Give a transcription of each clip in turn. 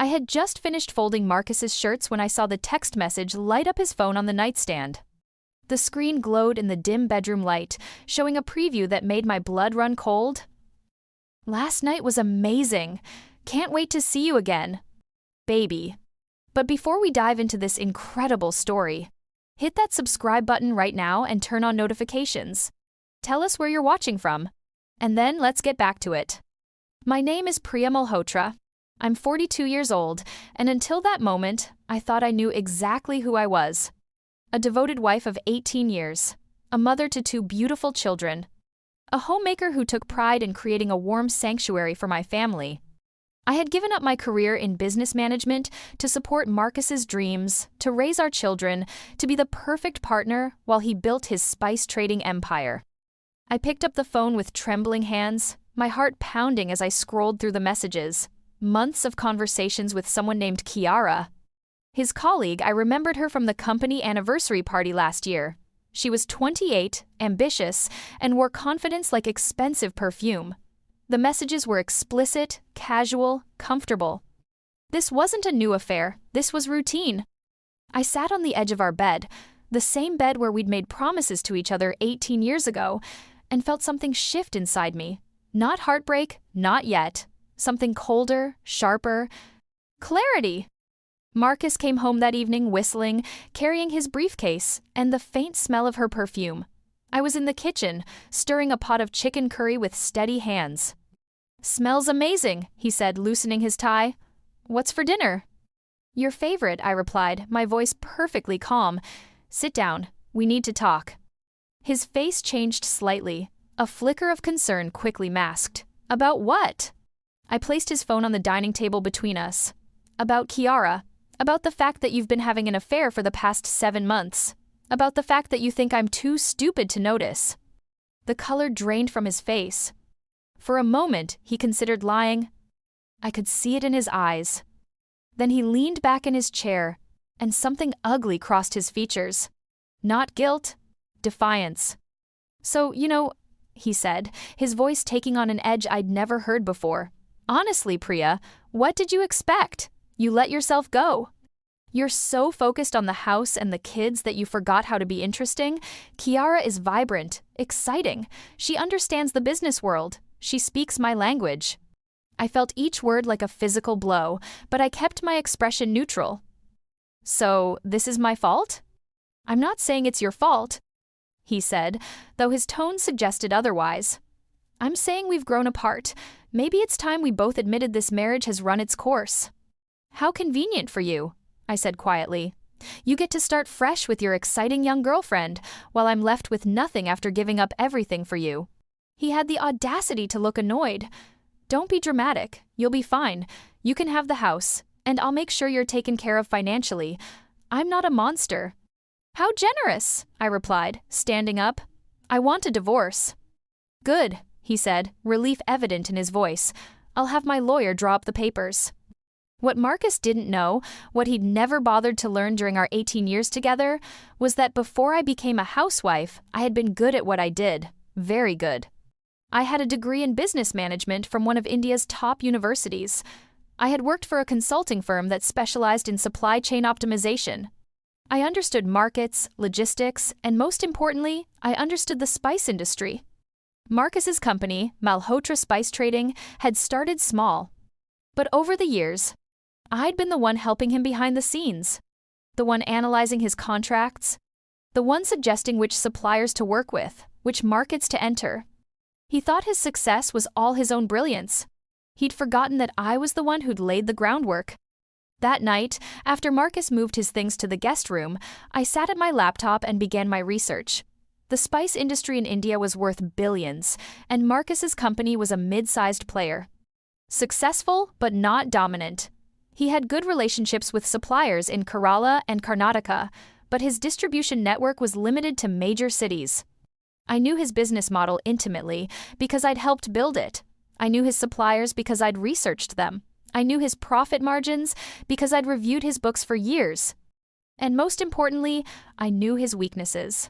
I had just finished folding Marcus's shirts when I saw the text message light up his phone on the nightstand. The screen glowed in the dim bedroom light, showing a preview that made my blood run cold. "Last night was amazing. Can't wait to see you again. Baby." But before we dive into this incredible story, hit that subscribe button right now and turn on notifications. Tell us where you're watching from. And then let's get back to it. My name is Priya Malhotra. I'm 42 years old, and until that moment, I thought I knew exactly who I was. A devoted wife of 18 years, a mother to 2 beautiful children, a homemaker who took pride in creating a warm sanctuary for my family. I had given up my career in business management to support Marcus's dreams, to raise our children, to be the perfect partner while he built his spice trading empire. I picked up the phone with trembling hands, my heart pounding as I scrolled through the messages. Months of conversations with someone named Kiara. His colleague, I remembered her from the company anniversary party last year. She was 28, ambitious, and wore confidence like expensive perfume. The messages were explicit, casual, comfortable. This wasn't a new affair, this was routine. I sat on the edge of our bed, the same bed where we'd made promises to each other 18 years ago, and felt something shift inside me. Not heartbreak, not yet. Something colder, sharper. Clarity! Marcus came home that evening whistling, carrying his briefcase, and the faint smell of her perfume. I was in the kitchen, stirring a pot of chicken curry with steady hands. "Smells amazing," he said, loosening his tie. "What's for dinner?" "Your favorite," I replied, my voice perfectly calm. "Sit down. We need to talk." His face changed slightly, a flicker of concern quickly masked. "About what?" I placed his phone on the dining table between us. "About Kiara. About the fact that you've been having an affair for the past 7 months. About the fact that you think I'm too stupid to notice." The color drained from his face. For a moment, he considered lying. I could see it in his eyes. Then he leaned back in his chair, and something ugly crossed his features. Not guilt, defiance. "So, he said, his voice taking on an edge I'd never heard before. "Honestly, Priya, what did you expect? You let yourself go. You're so focused on the house and the kids that you forgot how to be interesting. Kiara is vibrant, exciting. She understands the business world. She speaks my language." I felt each word like a physical blow, but I kept my expression neutral. "So, this is my fault?" "I'm not saying it's your fault," he said, though his tone suggested otherwise. "I'm saying we've grown apart. Maybe it's time we both admitted this marriage has run its course." "How convenient for you," I said quietly. "You get to start fresh with your exciting young girlfriend, while I'm left with nothing after giving up everything for you." He had the audacity to look annoyed. "Don't be dramatic. You'll be fine. You can have the house, and I'll make sure you're taken care of financially. I'm not a monster." "How generous," I replied, standing up. "I want a divorce." "Good," he said, relief evident in his voice. "I'll have my lawyer draw up the papers." What Marcus didn't know, what he'd never bothered to learn during our 18 years together, was that before I became a housewife, I had been good at what I did. Very good. I had a degree in business management from one of India's top universities. I had worked for a consulting firm that specialized in supply chain optimization. I understood markets, logistics, and most importantly, I understood the spice industry. Marcus's company, Malhotra Spice Trading, had started small. But over the years, I'd been the one helping him behind the scenes, the one analyzing his contracts, the one suggesting which suppliers to work with, which markets to enter. He thought his success was all his own brilliance. He'd forgotten that I was the one who'd laid the groundwork. That night, after Marcus moved his things to the guest room, I sat at my laptop and began my research. The spice industry in India was worth billions, and Marcus's company was a mid-sized player. Successful, but not dominant. He had good relationships with suppliers in Kerala and Karnataka, but his distribution network was limited to major cities. I knew his business model intimately because I'd helped build it. I knew his suppliers because I'd researched them. I knew his profit margins because I'd reviewed his books for years. And most importantly, I knew his weaknesses.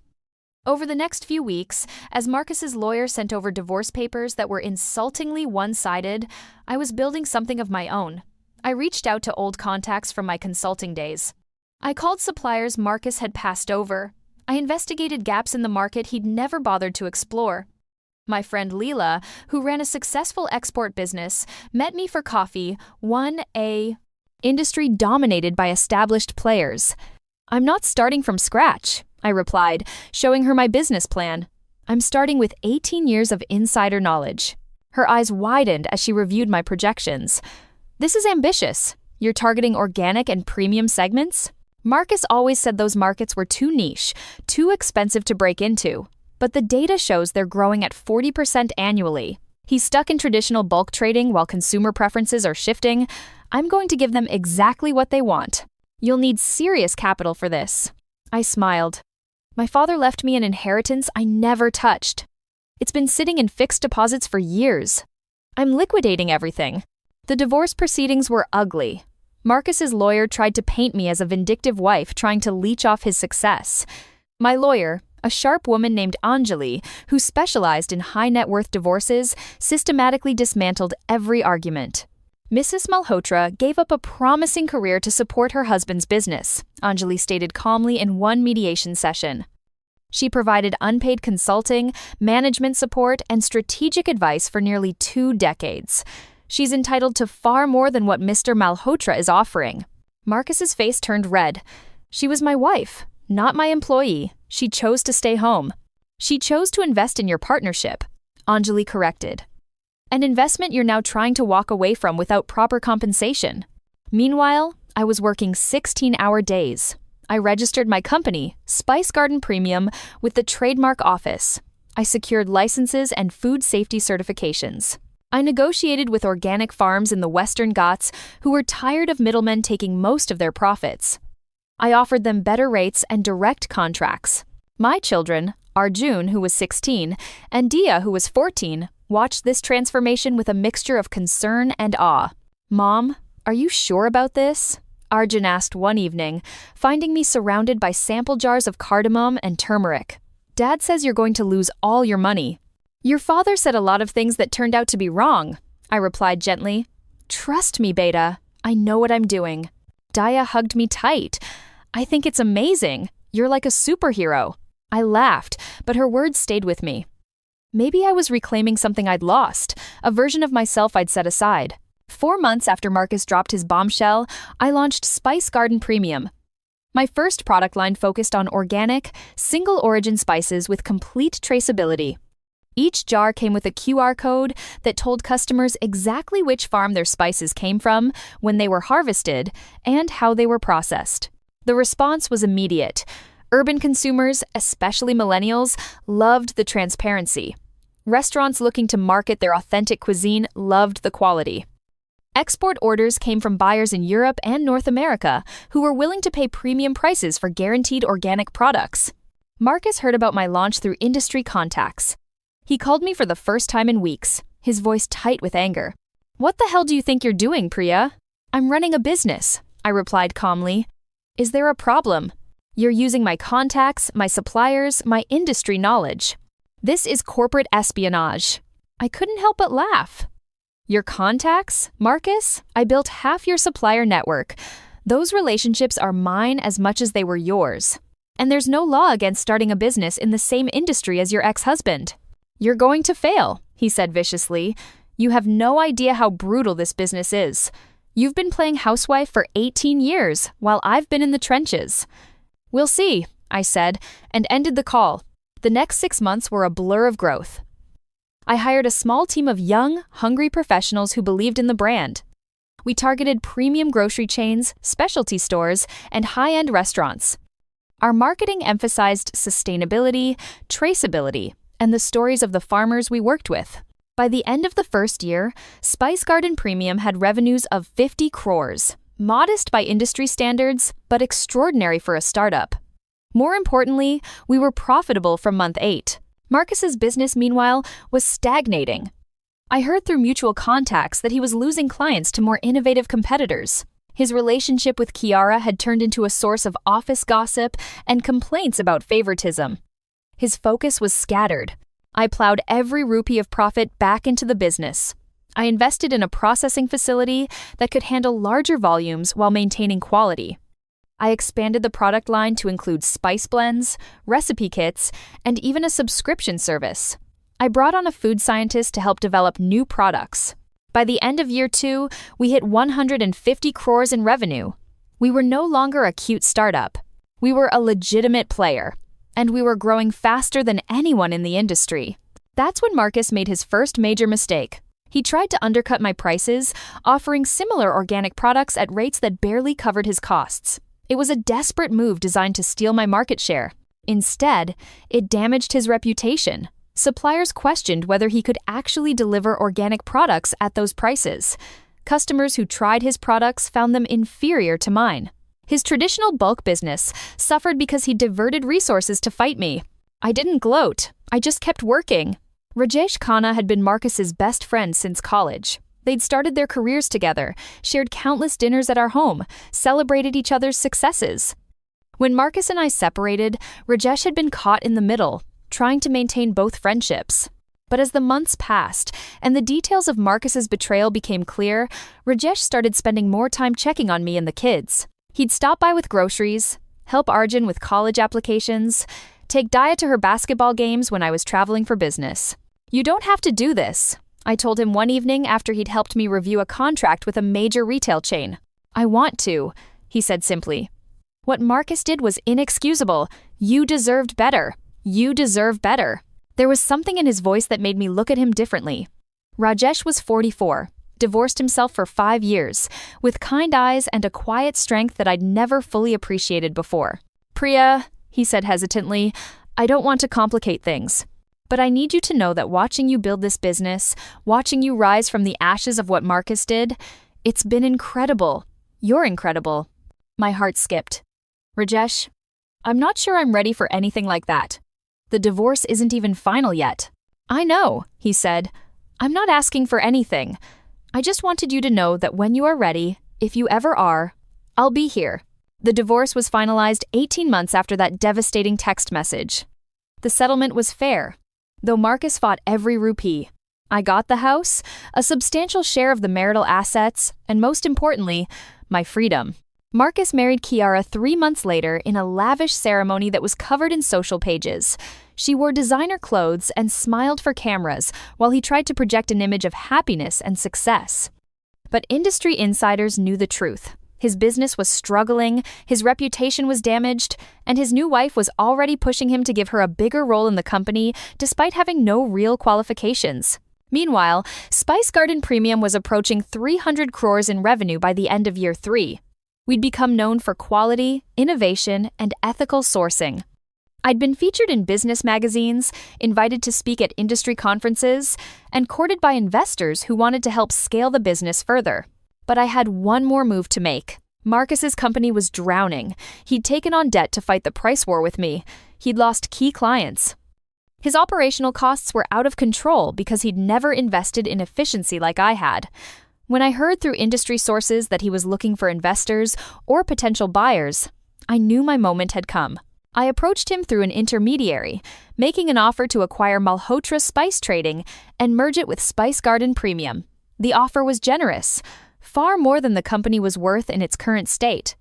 Over the next few weeks, as Marcus's lawyer sent over divorce papers that were insultingly one-sided, I was building something of my own. I reached out to old contacts from my consulting days. I called suppliers Marcus had passed over. I investigated gaps in the market he'd never bothered to explore. My friend Leela, who ran a successful export business, met me for coffee, a industry dominated by established players. "I'm not starting from scratch," I replied, showing her my business plan. "I'm starting with 18 years of insider knowledge." Her eyes widened as she reviewed my projections. "This is ambitious. You're targeting organic and premium segments?" Marcus always said those markets were too niche, too expensive to break into. But the data shows they're growing at 40% annually. He's stuck in traditional bulk trading while consumer preferences are shifting. I'm going to give them exactly what they want. You'll need serious capital for this. I smiled. My father left me an inheritance I never touched. It's been sitting in fixed deposits for years. I'm liquidating everything. The divorce proceedings were ugly. Marcus's lawyer tried to paint me as a vindictive wife trying to leech off his success. My lawyer, a sharp woman named Anjali, who specialized in high-net-worth divorces, systematically dismantled every argument. Mrs. Malhotra gave up a promising career to support her husband's business, Anjali stated calmly in one mediation session. She provided unpaid consulting, management support, and strategic advice for nearly 2 decades. She's entitled to far more than what Mr. Malhotra is offering. Marcus's face turned red. She was my wife, not my employee. She chose to stay home. She chose to invest in your partnership, Anjali corrected. An investment you're now trying to walk away from without proper compensation. Meanwhile, I was working 16-hour days. I registered my company, Spice Garden Premium, with the trademark office. I secured licenses and food safety certifications. I negotiated with organic farms in the Western Ghats who were tired of middlemen taking most of their profits. I offered them better rates and direct contracts. My children, Arjun, who was 16, and Dia, who was 14, watched this transformation with a mixture of concern and awe. "Mom, are you sure about this?" Arjun asked one evening, finding me surrounded by sample jars of cardamom and turmeric. "Dad says you're going to lose all your money." "Your father said a lot of things that turned out to be wrong," I replied gently. "Trust me, Beta. I know what I'm doing." Dia hugged me tight. "I think it's amazing. You're like a superhero." I laughed, but her words stayed with me. Maybe I was reclaiming something I'd lost, a version of myself I'd set aside. 4 months after Marcus dropped his bombshell, I launched Spice Garden Premium. My first product line focused on organic, single-origin spices with complete traceability. Each jar came with a QR code that told customers exactly which farm their spices came from, when they were harvested, and how they were processed. The response was immediate. Urban consumers, especially millennials, loved the transparency. Restaurants looking to market their authentic cuisine loved the quality. Export orders came from buyers in Europe and North America who were willing to pay premium prices for guaranteed organic products. Marcus heard about my launch through industry contacts. He called me for the first time in weeks, his voice tight with anger. "What the hell do you think you're doing, Priya?" "I'm running a business," I replied calmly. "Is there a problem?" "You're using my contacts, my suppliers, my industry knowledge. This is corporate espionage." I couldn't help but laugh. "Your contacts, Marcus? I built half your supplier network. Those relationships are mine as much as they were yours. And there's no law against starting a business in the same industry as your ex-husband." "You're going to fail," he said viciously. "You have no idea how brutal this business is. You've been playing housewife for 18 years, while I've been in the trenches." "We'll see," I said, and ended the call. The next 6 months were a blur of growth. I hired a small team of young, hungry professionals who believed in the brand. We targeted premium grocery chains, specialty stores, and high-end restaurants. Our marketing emphasized sustainability, traceability, and the stories of the farmers we worked with. By the end of the first year, Spice Garden Premium had revenues of 50 crores, modest by industry standards, but extraordinary for a startup. More importantly, we were profitable from month 8. Marcus's business, meanwhile, was stagnating. I heard through mutual contacts that he was losing clients to more innovative competitors. His relationship with Kiara had turned into a source of office gossip and complaints about favoritism. His focus was scattered. I plowed every rupee of profit back into the business. I invested in a processing facility that could handle larger volumes while maintaining quality. I expanded the product line to include spice blends, recipe kits, and even a subscription service. I brought on a food scientist to help develop new products. By the end of year 2, we hit 150 crores in revenue. We were no longer a cute startup. We were a legitimate player, and we were growing faster than anyone in the industry. That's when Marcus made his first major mistake. He tried to undercut my prices, offering similar organic products at rates that barely covered his costs. It was a desperate move designed to steal my market share. Instead, it damaged his reputation. Suppliers questioned whether he could actually deliver organic products at those prices. Customers who tried his products found them inferior to mine. His traditional bulk business suffered because he diverted resources to fight me. I didn't gloat. I just kept working. Rajesh Khanna had been Marcus's best friend since college. They'd started their careers together, shared countless dinners at our home, celebrated each other's successes. When Marcus and I separated, Rajesh had been caught in the middle, trying to maintain both friendships. But as the months passed and the details of Marcus's betrayal became clear, Rajesh started spending more time checking on me and the kids. He'd stop by with groceries, help Arjun with college applications, take Daya to her basketball games when I was traveling for business. "You don't have to do this," I told him one evening after he'd helped me review a contract with a major retail chain. "I want to," he said simply. What Marcus did was inexcusable. You deserved better. You deserve better. There was something in his voice that made me look at him differently. Rajesh was 44, divorced himself for 5 years, with kind eyes and a quiet strength that I'd never fully appreciated before. "Priya," he said hesitantly, "I don't want to complicate things. But I need you to know that watching you build this business, watching you rise from the ashes of what Marcus did, it's been incredible. You're incredible." My heart skipped. "Rajesh, I'm not sure I'm ready for anything like that. The divorce isn't even final yet." "I know," he said. "I'm not asking for anything. I just wanted you to know that when you are ready, if you ever are, I'll be here." The divorce was finalized 18 months after that devastating text message. The settlement was fair, though Marcus fought every rupee. I got the house, a substantial share of the marital assets, and most importantly, my freedom. Marcus married Kiara 3 months later in a lavish ceremony that was covered in social pages. She wore designer clothes and smiled for cameras while he tried to project an image of happiness and success. But industry insiders knew the truth. His business was struggling, his reputation was damaged, and his new wife was already pushing him to give her a bigger role in the company despite having no real qualifications. Meanwhile, Spice Garden Premium was approaching 300 crores in revenue by the end of year 3. We'd become known for quality, innovation, and ethical sourcing. I'd been featured in business magazines, invited to speak at industry conferences, and courted by investors who wanted to help scale the business further. But I had one more move to make. Marcus's company was drowning. He'd taken on debt to fight the price war with me. He'd lost key clients. His operational costs were out of control because he'd never invested in efficiency like I had. When I heard through industry sources that he was looking for investors or potential buyers, I knew my moment had come. I approached him through an intermediary, making an offer to acquire Malhotra Spice Trading and merge it with Spice Garden Premium. The offer was generous, far more than the company was worth in its current state.